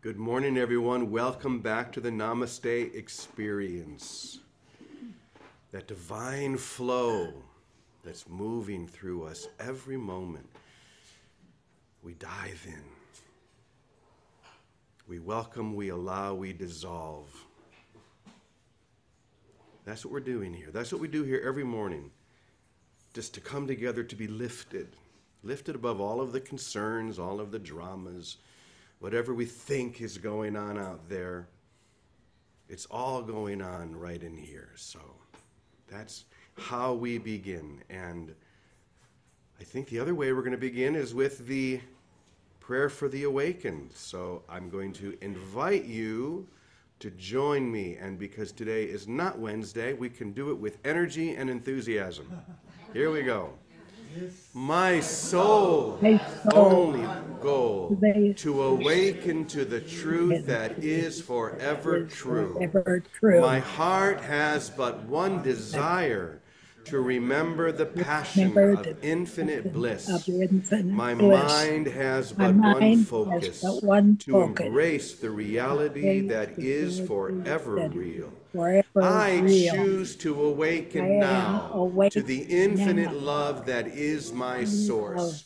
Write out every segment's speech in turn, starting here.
Good morning, everyone. Welcome back to the Namaste experience. That divine flow that's moving through us every moment. We dive in. We welcome, we allow, we dissolve. That's what we're doing here. That's what we do here every morning. Just to come together to be lifted. Lifted above all of the concerns, all of the dramas, whatever we think is going on out there. It's all going on right in here. So that's how we begin. And I think the other way we're going to begin is with the prayer for the awakened. So I'm going to invite you to join me. And because today is not Wednesday, we can do it with energy and enthusiasm. Here we go. My soul only goal to awaken to the truth that is forever true. My heart has but one desire, to remember the passion of infinite bliss. My mind has but one focus, to embrace the reality that is forever real. I choose to awaken now to the infinite love that is my source.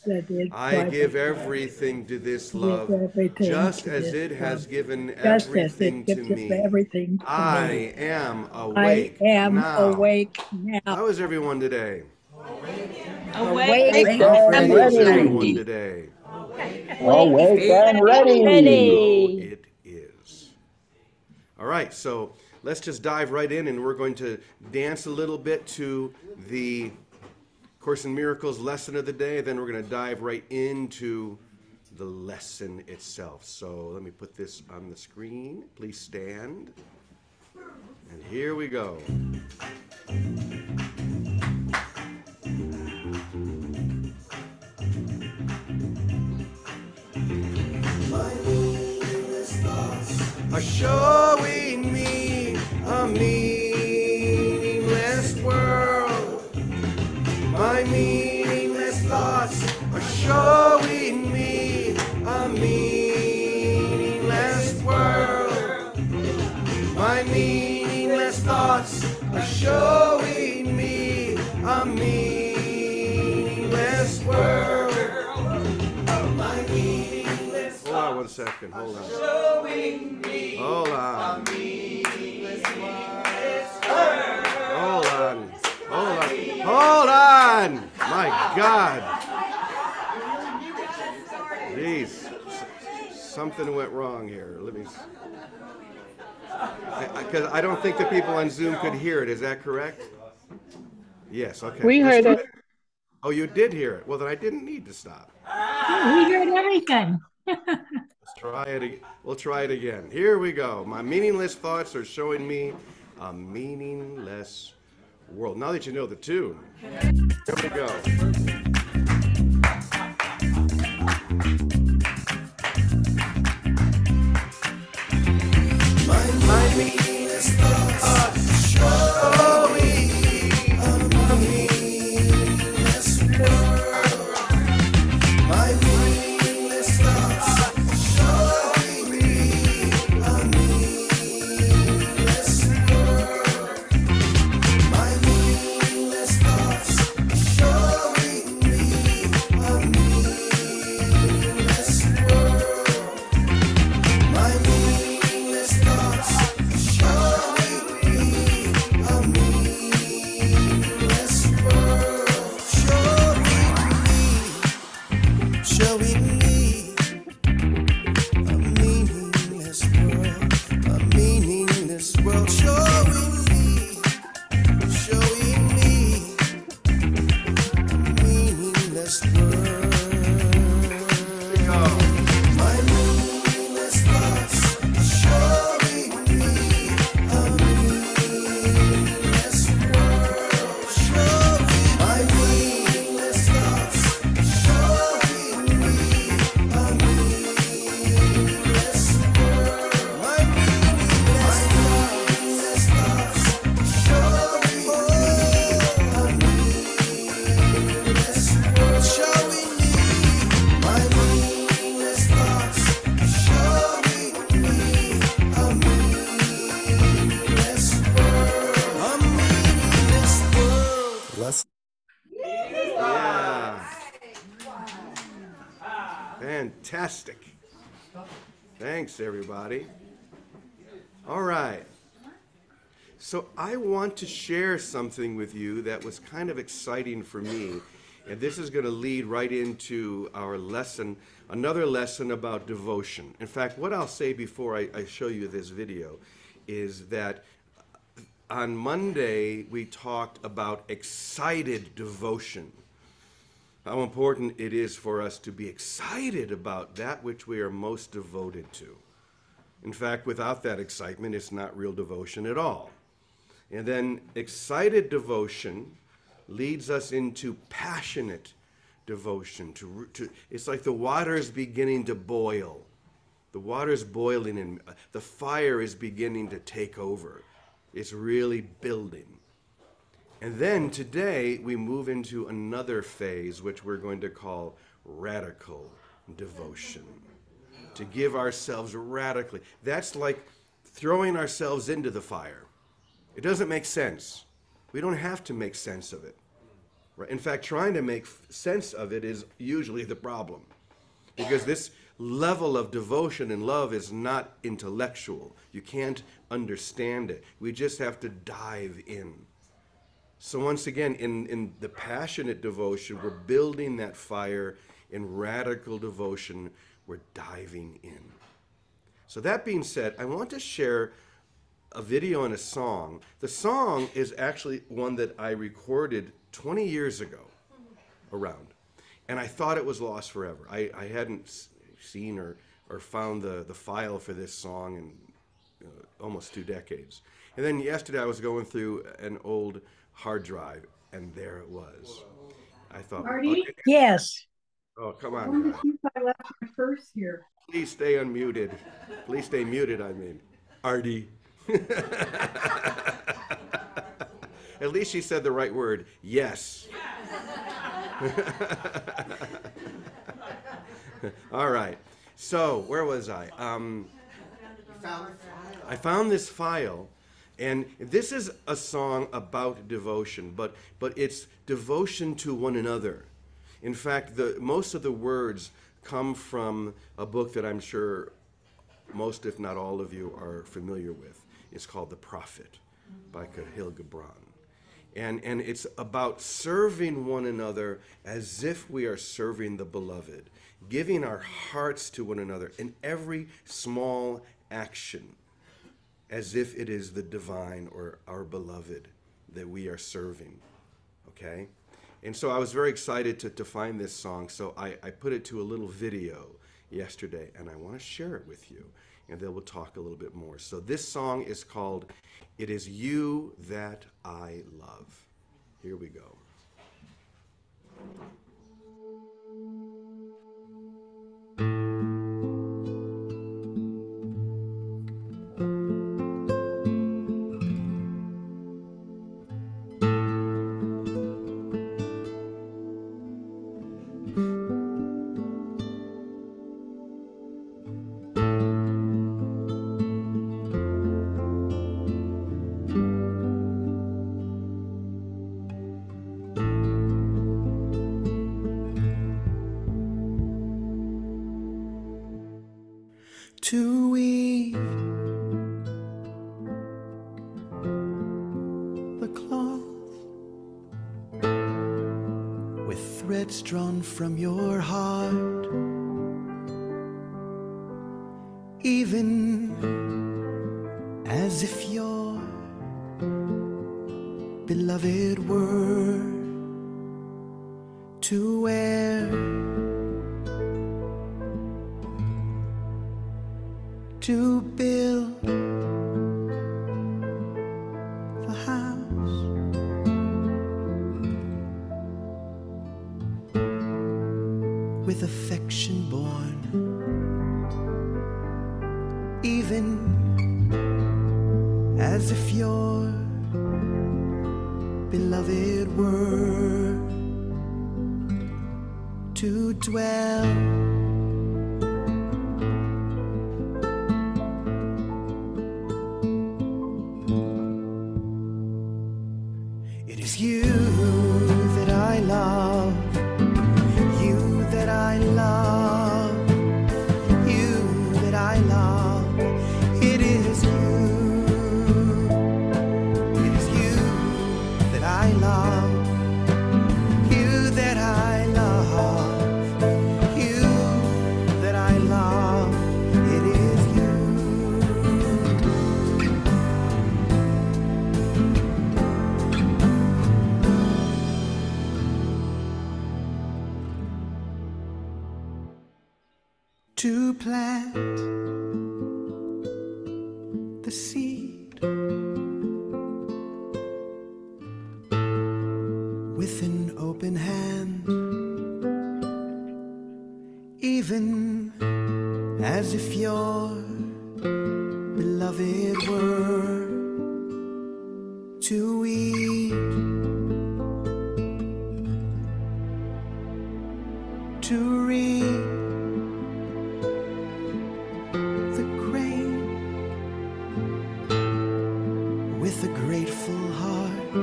I give everything to this love, just as it has given everything to me. I am awake now. How is everyone today? Awake and How is ready. everyone today? Awake and ready. It is. All right, so let's just dive right in, and we're going to dance a little bit to the Course in Miracles lesson of the day. Then we're going to dive right into the lesson itself. So let me put this on the screen. Please stand. And here we go. My meaningless thoughts are showing me a meaningless world. My meaningless thoughts are showing me a meaningless world. My meaningless thoughts are showing me a meaningless world. My meaningless thoughts. Hold on 1 second. Hold on. Showing me hold on. A meaningless world. Hold on. Hold on. Hold on. My God. Jeez. Something went wrong here. Let me. Because I don't think the people on Zoom could hear it. Is that correct? Yes, okay. We heard it. Oh, you did hear it. Well, then I didn't need to stop. We heard everything. Let's try it. We'll try it again. Here we go. My meaningless thoughts are showing me a meaningless world. Now that you know the tune. Here we go. My meaningless thoughts are showing a meaningless world. My meaningless thoughts are showing me a meaningless world. My meaningless thoughts are showing me a meaningless world. My meaningless thoughts are showing Fantastic. Thanks, everybody. All right. So I want to share something with you that was kind of exciting for me. And this is going to lead right into our lesson, another lesson about devotion. In fact, what I'll say before I show you this video is that on Monday we talked about excited devotion. How important it is for us to be excited about that which we are most devoted to. In fact, without that excitement, it's not real devotion at all. And then excited devotion leads us into passionate devotion. It's like the water is beginning to boil. The water is boiling and the fire is beginning to take over. It's really building. And then today we move into another phase which we're going to call radical devotion. To give ourselves radically. That's like throwing ourselves into the fire. It doesn't make sense. We don't have to make sense of it. Right? In fact, trying to make sense of it is usually the problem. Because this level of devotion and love is not intellectual. You can't understand it. We just have to dive in. So once again, in the passionate devotion, we're building that fire. In radical devotion, we're diving in. So that being said, I want to share a video and a song. The song is actually one that I recorded 20 years ago around. And I thought it was lost forever. I hadn't seen or found the file for this song in almost 2 decades. And then yesterday I was going through an old hard drive, and there it was. I thought, Marty? okay. Yes. Oh, come on, guys. I left my purse here. Please stay unmuted. Please stay muted, I mean. Artie. At least she said the right word. Yes. All right. So, where was I? I found this file, and this is a song about devotion, but it's devotion to one another. In fact, most of the words come from a book that I'm sure most, if not all of you, are familiar with. It's called The Prophet by Kahlil Gibran. And it's about serving one another as if we are serving the beloved, giving our hearts to one another in every small action, as if it is the divine or our beloved that we are serving, okay? And so I was very excited to find this song, so I put it to a little video yesterday, and I want to share it with you, and then we'll talk a little bit more. So this song is called It Is You That I Love. Here we go. To weave the cloth with threads drawn from your heart, even as if your beloved were to wear, to build the house, with affection born, even as if your beloved were to dwell. It is you that I love, you that I love. your beloved were to eat, to read the grain with a grateful heart,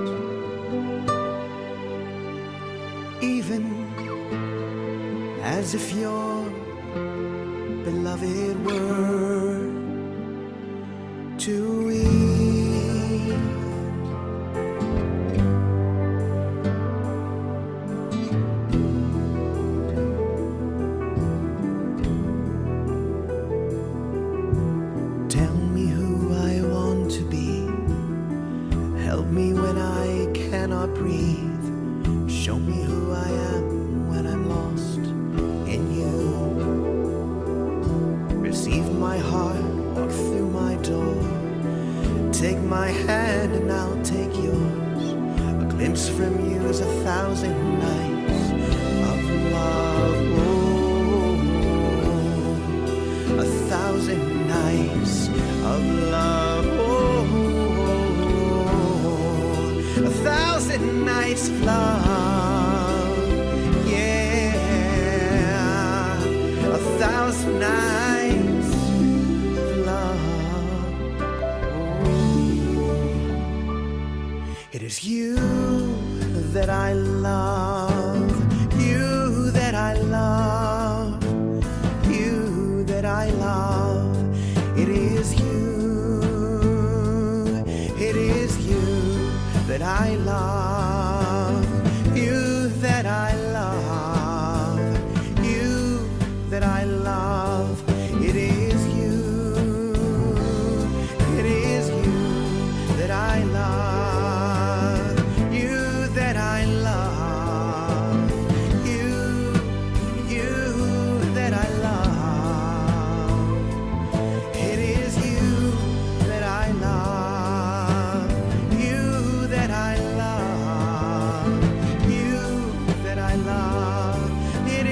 even as if your beloved were to eat. Tell me who I want to be. Help me when I cannot breathe. Show me who I am when I'm lost in you. Receive my heart, walk through my door. Take my hand and I'll take yours. A glimpse from you is 1,000 nights of love. Oh, 1,000 nights of love. Oh, 1,000 nights of love. Yeah, 1,000 nights of love. It is you that I love, you that I love, you that I love. It is you that I love, you that I love, you that I love. It is you that I love, you that I love, you that I love. It is you that I love, you that I love, you that I love. It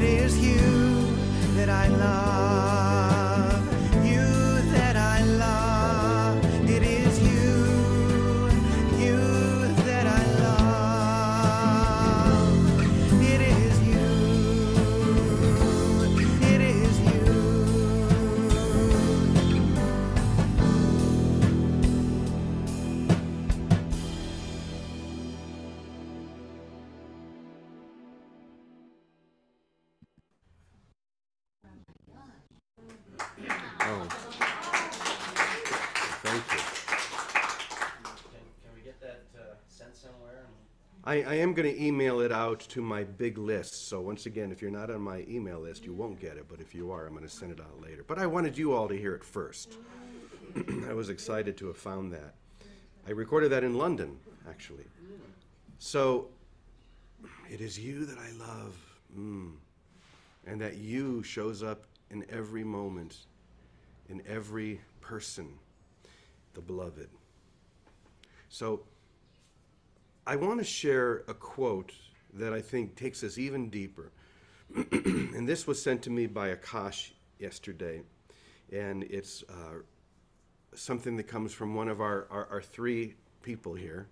is you that I love, you that I love. It is you that I love. It is you. Oh, thank you. Can we get that sent somewhere? I am going to email it out to my big list. So once again, if you're not on my email list, you won't get it. But if you are, I'm going to send it out later. But I wanted you all to hear it first. I was excited to have found that. I recorded that in London, actually. So it is you that I love. And that you shows up in every moment, in every person, the beloved. So I want to share a quote that I think takes us even deeper. And this was sent to me by Akash yesterday. And it's something that comes from one of our three people here.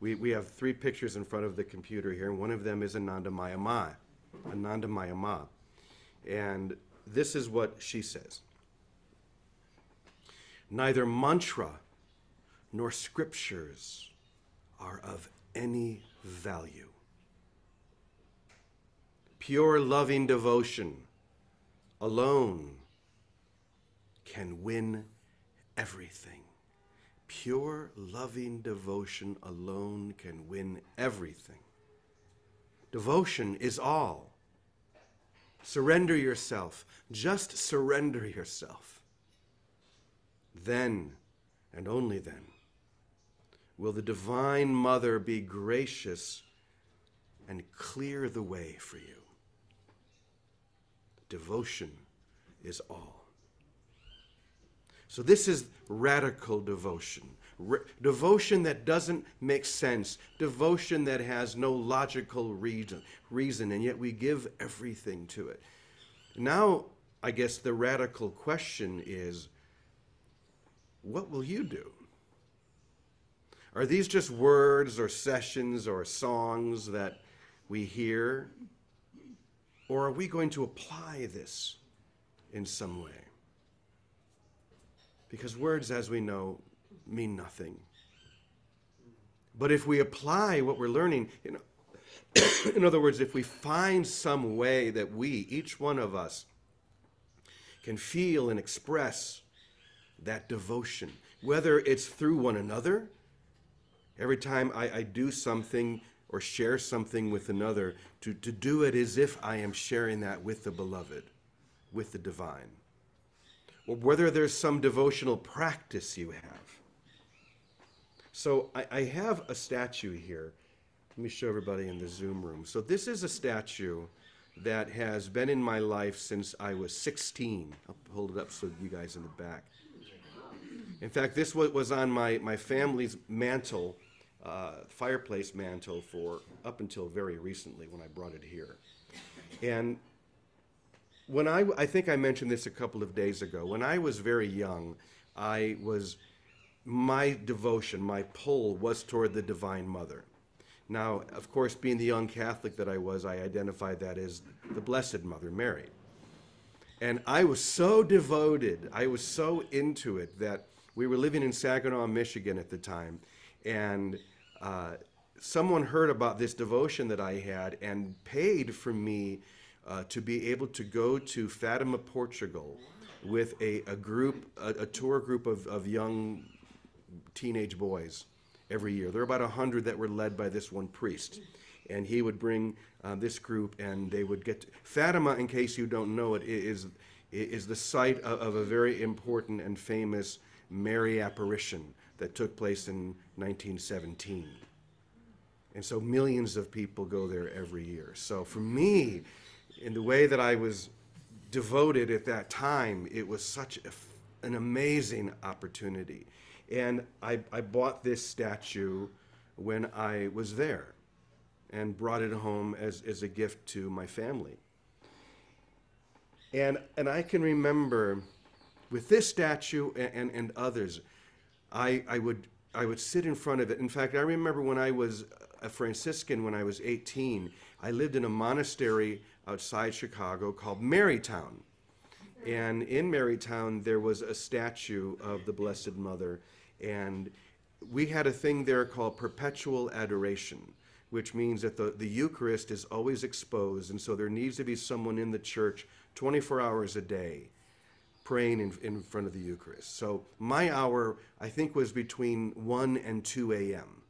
We have three pictures in front of the computer here, and one of them is Ananda Mayama. And this is what she says. Neither mantra nor scriptures are of any value. Pure loving devotion alone can win everything. Pure loving devotion alone can win everything. Devotion is all. Surrender yourself. Just surrender yourself. Then, and only then, will the Divine Mother be gracious and clear the way for you. Devotion is all. So this is radical devotion. Devotion that doesn't make sense. Devotion that has no logical reason, and yet we give everything to it. Now, I guess the radical question is, what will you do? Are these just words or sessions or songs that we hear? Or are we going to apply this in some way? Because words, as we know, mean nothing. But if we apply what we're learning, in other words, if we find some way that we, each one of us, can feel and express that devotion, whether it's through one another, every time I do something or share something with another, to do it as if I am sharing that with the beloved, with the divine, or whether there's some devotional practice you have. So I have a statue here. Let me show everybody in the Zoom room. So this is a statue that has been in my life since I was 16. I'll hold it up so you guys in the back. In fact, this was on my family's mantle, fireplace mantle, for up until very recently when I brought it here. And when I think I mentioned this a couple of days ago, when I was very young, my devotion, my pull was toward the Divine Mother. Now, of course, being the young Catholic that I was, I identified that as the Blessed Mother, Mary. And I was so devoted, I was so into it, that we were living in Saginaw, Michigan at the time, and someone heard about this devotion that I had and paid for me to be able to go to Fatima, Portugal, with a tour group of young teenage boys every year. There were about 100 that were led by this one priest. And he would bring this group, and they would get Fatima, in case you don't know it, is the site of a very important and famous Mary apparition that took place in 1917. And so millions of people go there every year. So for me, in the way that I was devoted at that time, it was such an amazing opportunity. And I bought this statue when I was there and brought it home as a gift to my family. And I can remember with this statue and others, I would sit in front of it. In fact, I remember when I was a Franciscan, when I was 18, I lived in a monastery outside Chicago called Marytown. And in Marytown, there was a statue of the Blessed Mother. And we had a thing there called perpetual adoration, which means that the Eucharist is always exposed. And so there needs to be someone in the church 24 hours a day praying in front of the Eucharist. So my hour, I think, was between 1 and 2 a.m.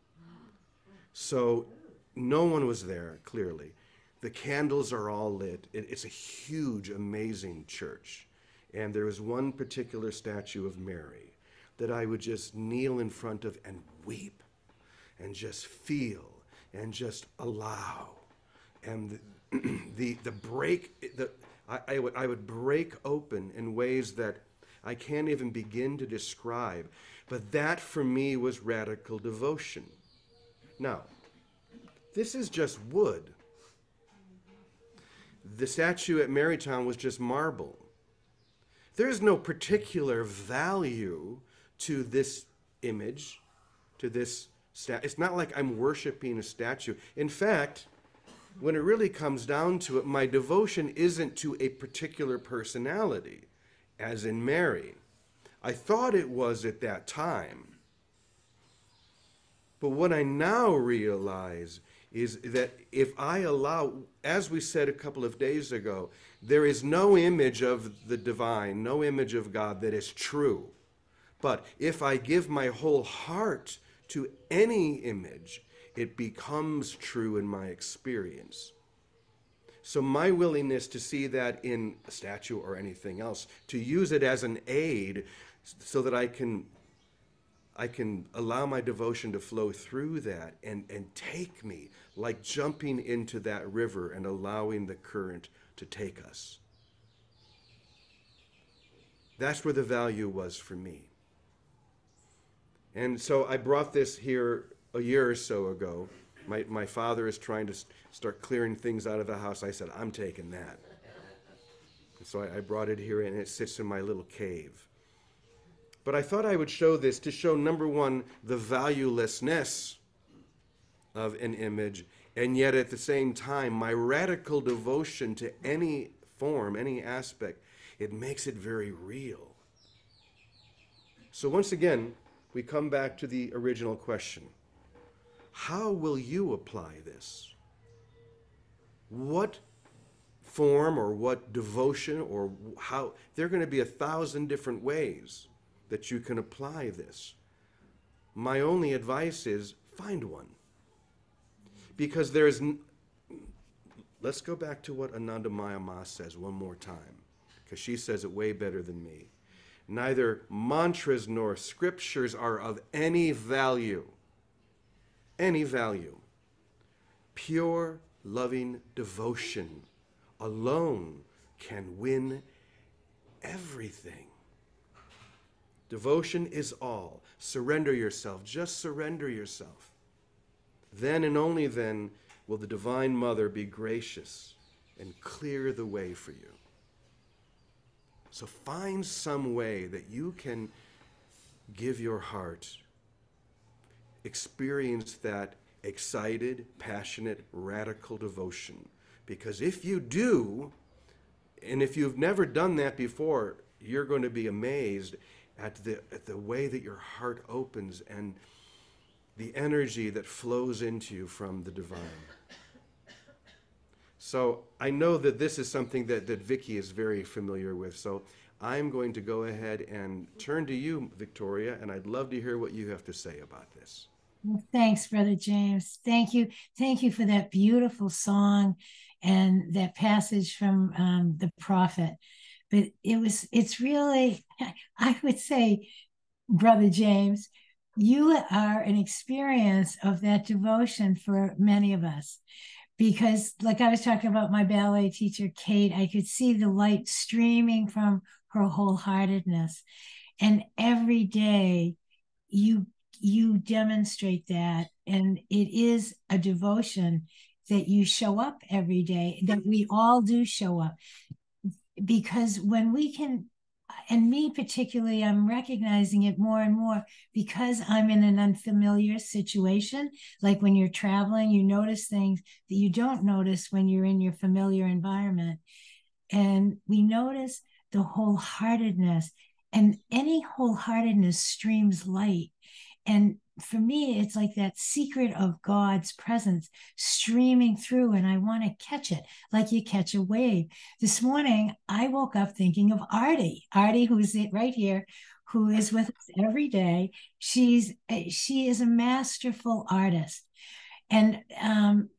So no one was there, clearly. The candles are all lit. It's a huge, amazing church. And there was one particular statue of Mary that I would just kneel in front of and weep and just feel and just allow. And I would break open in ways that I can't even begin to describe. But that for me was radical devotion. Now, this is just wood. The statue at Marytown was just marble. There's no particular value to this image, to this statue. It's not like I'm worshiping a statue. In fact, when it really comes down to it, my devotion isn't to a particular personality, as in Mary. I thought it was at that time. But what I now realize is that if I allow, as we said a couple of days ago, there is no image of the divine, no image of God that is true. But if I give my whole heart to any image, it becomes true in my experience. So my willingness to see that in a statue or anything else, to use it as an aid so that I can allow my devotion to flow through that and take me, like jumping into that river and allowing the current to take us. That's where the value was for me. And so I brought this here a year or so ago. My father is trying to start clearing things out of the house. I said, I'm taking that. So I brought it here, and it sits in my little cave. But I thought I would show this to show, number one, the valuelessness of an image, and yet at the same time, my radical devotion to any form, any aspect, it makes it very real. So once again, we come back to the original question. How will you apply this? What form or what devotion or how? There are going to be 1,000 different ways that you can apply this. My only advice is find one. Because let's go back to what Anandamaya Ma says one more time, because she says it way better than me. Neither mantras nor scriptures are of any value. Any value. Pure, loving devotion alone can win everything. Devotion is all. Surrender yourself. Just surrender yourself. Then and only then will the Divine Mother be gracious and clear the way for you. So find some way that you can give your heart, experience that excited, passionate, radical devotion. Because if you do, and if you've never done that before, you're going to be amazed at the way that your heart opens and the energy that flows into you from the divine. So I know that this is something that Vicky is very familiar with. So I'm going to go ahead and turn to you, Victoria, and I'd love to hear what you have to say about this. Well, thanks, Brother James. Thank you. Thank you for that beautiful song and that passage from the prophet. But it's really, I would say, Brother James, you are an experience of that devotion for many of us. Because like I was talking about my ballet teacher, Kate, I could see the light streaming from her wholeheartedness. And every day you demonstrate that. And it is a devotion that you show up every day, that we all do show up. Because when we can, and me particularly, I'm recognizing it more and more because I'm in an unfamiliar situation. Like when you're traveling, you notice things that you don't notice when you're in your familiar environment. And we notice the wholeheartedness, and any wholeheartedness streams light. And for me, it's like that secret of God's presence streaming through, and I want to catch it like you catch a wave. This morning, I woke up thinking of Artie, who's right here, who is with us every day. She is a masterful artist. And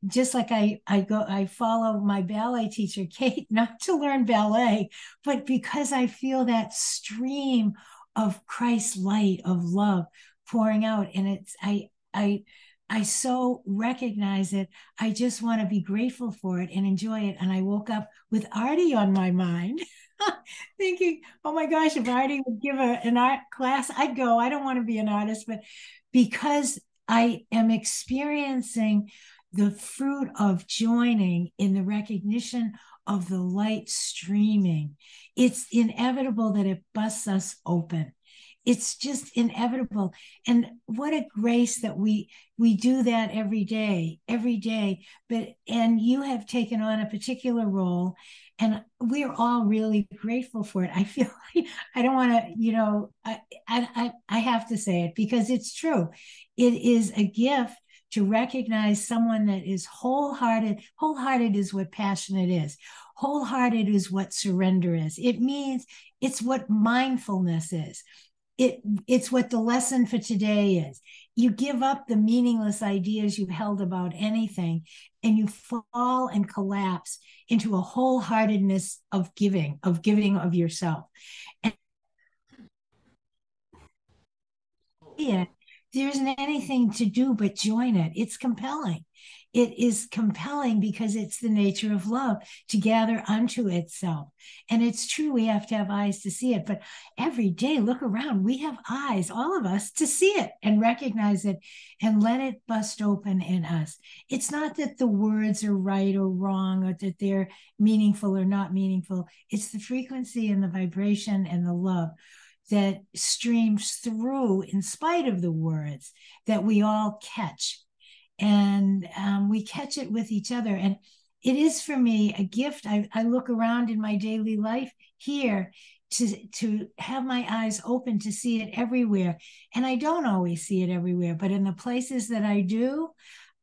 just like I follow my ballet teacher, Kate, not to learn ballet, but because I feel that stream of Christ's light, of love pouring out. And I so recognize it. I just want to be grateful for it and enjoy it. And I woke up with Artie on my mind, thinking, oh my gosh, if Artie would give an art class, I'd go. I don't want to be an artist, but because I am experiencing the fruit of joining in the recognition of the light streaming, it's inevitable that it busts us open. It's just inevitable. And what a grace that we do that every day. And you have taken on a particular role, and we're all really grateful for it. I feel like I don't want to, I have to say it because it's true. It is a gift to recognize someone that is wholehearted. Wholehearted is what passionate is. Wholehearted is what surrender is. It means it's what mindfulness is. It's what the lesson for today is. You give up the meaningless ideas you held about anything, and you fall and collapse into a wholeheartedness of giving of yourself. And yeah, there isn't anything to do but join it. It's compelling. it is compelling because it's the nature of love to gather unto itself. And it's true, we have to have eyes to see it. But every day, look around, we have eyes, all of us, to see it and recognize it and let it bust open in us. It's not that the words are right or wrong or that they're meaningful or not meaningful. It's the frequency and the vibration and the love that streams through in spite of the words that we all catch. And we catch it with each other. And it is for me a gift. I look around in my daily life here to have my eyes open to see it everywhere. And I don't always see it everywhere, but in the places that I do,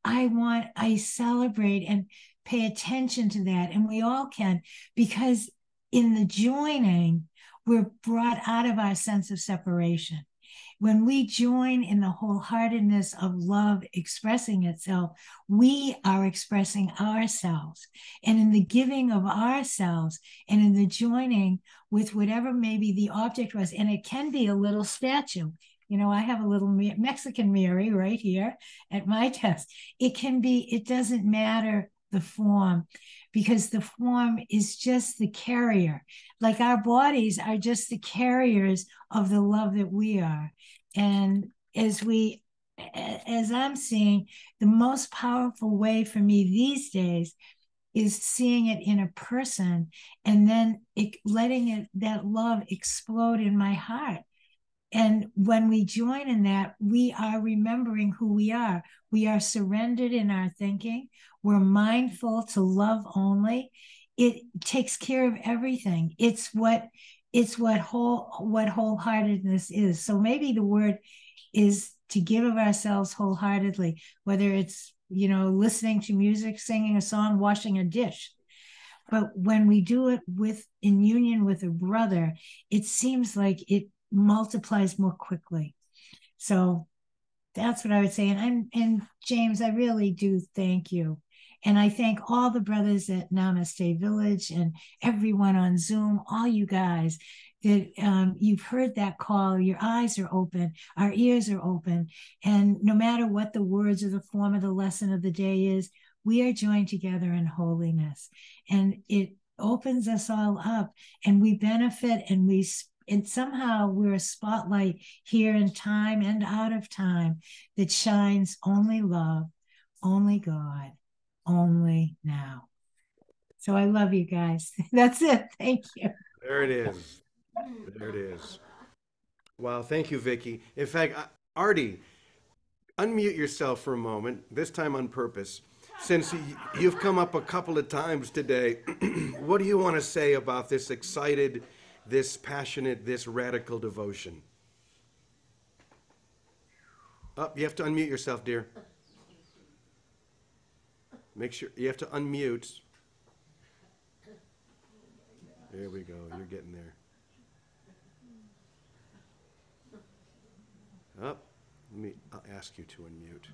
I celebrate and pay attention to that. And we all can, because in the joining, we're brought out of our sense of separation. When we join in the wholeheartedness of love expressing itself, we are expressing ourselves. And in the giving of ourselves and in the joining with whatever maybe the object was, and it can be a little statue. You know, I have a little Mexican Mary right here at my desk. It doesn't matter the form, because the form is just the carrier. Like our bodies are just the carriers of the love that we are. And as I'm seeing, the most powerful way for me these days is seeing it in a person and then letting that love explode in my heart. And when we join in that, we are remembering who we are. We are surrendered in our thinking. We're mindful to love only. It takes care of everything. It's what wholeheartedness is. So maybe the word is to give of ourselves wholeheartedly, whether it's, listening to music, singing a song, washing a dish. But when we do it in union with a brother, it seems like it multiplies more quickly. So that's what I would say. And James, I really do thank you. And I thank all the brothers at Namaste Village and everyone on Zoom, all you guys, that you've heard that call. Your eyes are open, our ears are open. And no matter what the words or the form of the lesson of the day is, we are joined together in holiness. And it opens us all up, and we benefit, and somehow we're a spotlight here in time and out of time that shines only love, only God, only now. So I love you guys. That's it. Thank you. There it is. There it is. Wow. Thank you, Vicki. In fact, Artie, unmute yourself for a moment, this time on purpose. Since you've come up a couple of times today, what do you want to say about this excited, this passionate, this radical devotion? Oh, you have to unmute yourself, dear. Make sure you have to unmute. There we go. You're getting there. Oh, I'll ask you to unmute.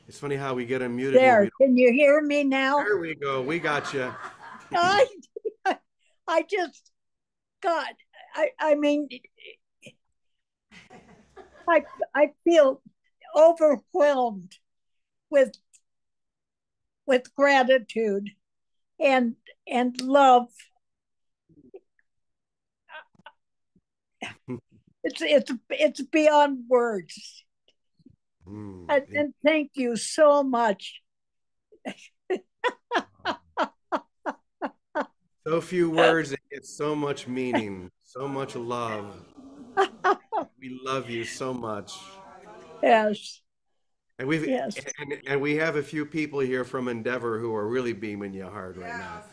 It's funny how we get unmuted. There, can you hear me now? There we go. We got you. I just got, I mean, I feel overwhelmed with gratitude and love. It's beyond words. And thank you so much. So few words, it gets so much meaning, so much love. We love you so much. Yes. And we have a few people here from Endeavor who are really beaming you hard right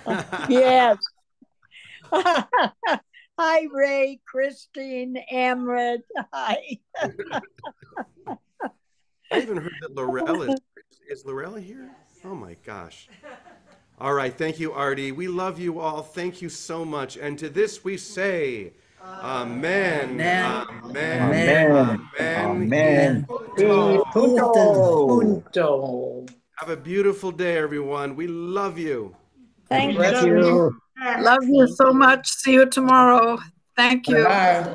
now. Yes. Hi, Ray, Christine, Amrit. Hi. I even heard that Lorella is Lorella here? Oh my gosh. All right, thank you, Artie. We love you all. Thank you so much. And to this we say, Amen. Amen. Amen. Punto. Have a beautiful day, everyone. We love you. Thank Bless you. Love you so much. See you tomorrow. Thank you. Bye.